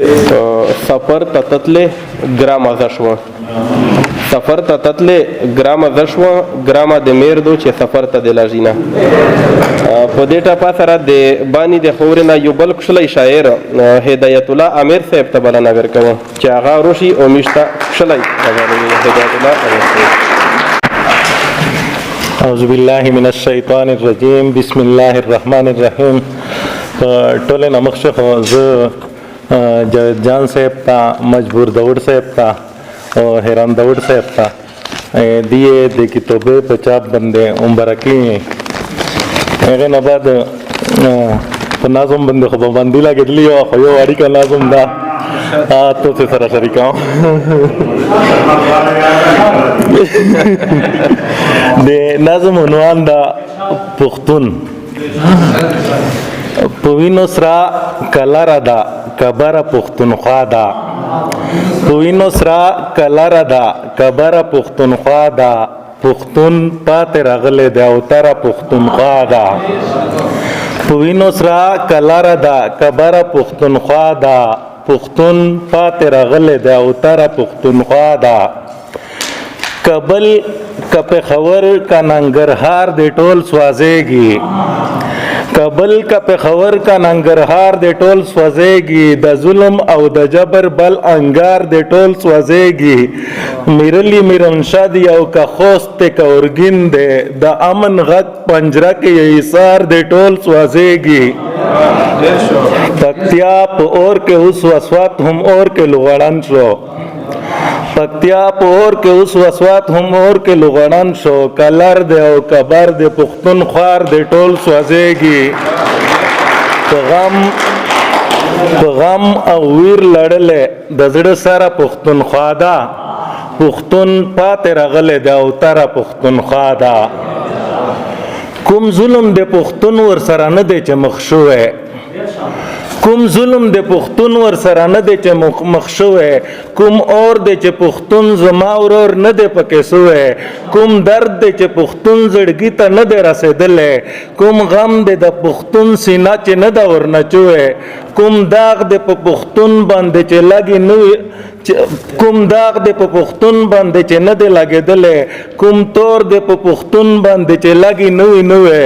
سفر ته تتلې ګرامه زه شوه سفر ته تتلې ګرامه زه شوه ګرامه د میر دو چې سفر ته د لاژینه په دې ټپه سره د باني د خورې نه یو بل کښلی شاعر هدایت الله عامر صاحب ته بلنه ورکوم چې هغه روشي او موږ ته کښلی هدایت الله عامر صاحب. اعوذ بالله من الشیطان الرجیم بسم الله الرحمن الرحیم. ټول نه مخشخ زه جاوید جان صاحب ته مجبور داور صاحب ته او حیران داور صاحب ته دیه د کتابه په چاپ باندې مبارکي هغه نه بعد په نظم باندې خو باندې لګېدلی او خو یو اړیکه نظم ده تاسو سره شریکوم د نظم عنوان ده پښتون. په وینو سره کلره ده کبره پښتونخوا ده په وینو سره کلره ده کبره پښتونخوا ده پښتون پاتې راغلی دی او تره پښتونخوا ده په وینو سره کلره ده کبره پښتونخوا ده پښتون پاتې راغلی دی او تره پښتونخوا ده کابل که پېښور که ننګرهار د ټول سوځېږي کابل که پېښور که ننګرهار د ټول سوځېږي د ظلم او د جبر بل انګار د ټول سوځېږي میرلی میرنشاه دی او که خوست که اورګین دی د امن غږ پنجره کې ایثار د ټول سوځېږي پکتیا په اور کې اوس وسوات هم اور کې لغړن شو پکتیا په اور کې اوس وسوات هم اور کې لغړن شو کلر دی او کبر دی پښتون خوار دی ټول سوځېږي په غم او ویر لړلې د زړه سره پښتونخوا ده پښتون پاتې راغلی دی او تره پښتونخوا ده کوم ظلم د پښتون ورسره نه دی چې مخ شوی کوم ظلم د پښتون ورسره نه دی چې مخ شوی کوم اور دی چې پښتون زما ورور نه دی پکې سوی کوم درد دی چې پښتون زړګي ته نه دی رسېدلی کوم غم دی د پښتون سینه چې نه ده ورنچوی کوم داغ دی په پښتون باندې چې لګي نوی کوم داغ دی په پښتون باندې چې نه دی لګېدلی کوم تور دی په پښتون باندې چې لګي نوی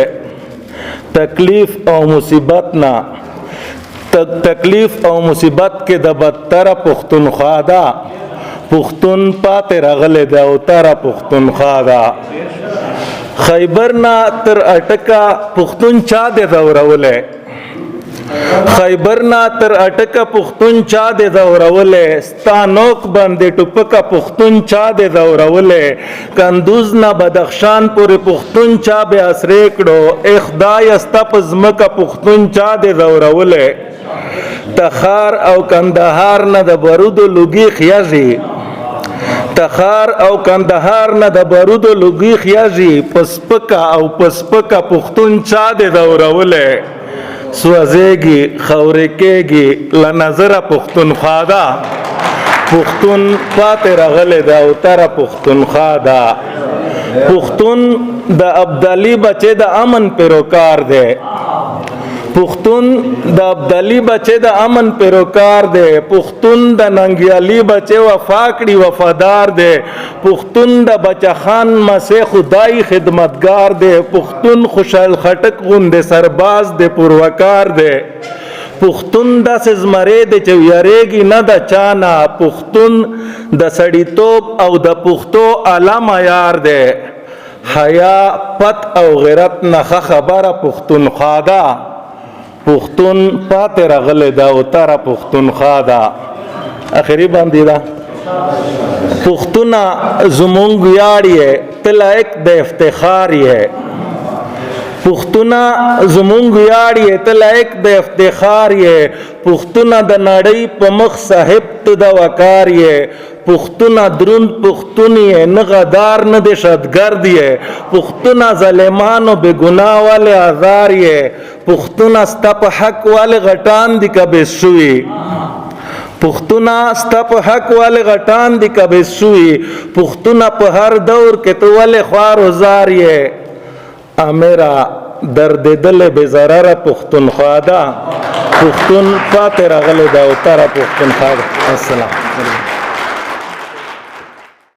تکلیف او مصیبت نه تکلیف او مصیبت کې د بدتره پښتونخوا ده پښتون پاتې راغلی دی او تره پښتونخوا ده خیبر نه تر اټکه پښتون چا دی ځورولی خیبر نه تر اټکه پښتون چا دی ځورولی ستا نوک باندې ټوپکه پښتون چا دی ځورولی کندوز نه بدخشان پورې پښتون چا بې اسرې کړو ای خدایه ستا په ځمکه پښتون چا دی ځورولی تخار او کندهار نه د بارودو لوګي خیاږي تخار او کندهار نه د بارودو لوګي خیاږي پسپکه او پسپکه پښتون چا دی ځورولی سوځېږي خاورې کېږي له نظره پښتونخوا ده پښتون پاتې راغلی دی او تره پښتونخوا ده پښتون د ابدالي بچی د امن پیروکار دی پښتون د ابدالي بچی د امن پیروکار دی پښتون د ننګیالي بچی وفا کړي وفادار دی پښتون د بچه خان مسیح خدای خدمتګار دی پښتون خوشحال خټک غوندې سرباز دی پروکار دی پښتون داسې زمری دی چې ویریږي نه د چانه پښتون د سړیتوب او د پښتو اعلی معیار دی حیا پت او غیرت نه ښه خبره پښتونخوا ده پښتون پاتې راغلی ده او تره پښتونخوا ده اخري باندې ده پښتونه زمونږ ویاړ یې ته لایق د افتخار یې پښتونه زمونږ ویاړ یې ته لایق د افتخار یې پښتونه د نړۍ په مخ صاحب ته د وقار یې پښتونه دروند پښتون یې نه غدار نه دهشتګرد یې پښتونه ظالمانو بې ګناه والې آزار یې پښتونه ستا په حق والې غټان دي کبیس شوي پښتونه ستا په حق والې غټان دي کبیس شوي پښتونه په هر دور کې ته ولې خوار وزار یې عامره دردېدلې بې ضرره پښتونخوا ده، پښتون پاتې راغلی ده او تره پښتونخوا ده. السلام.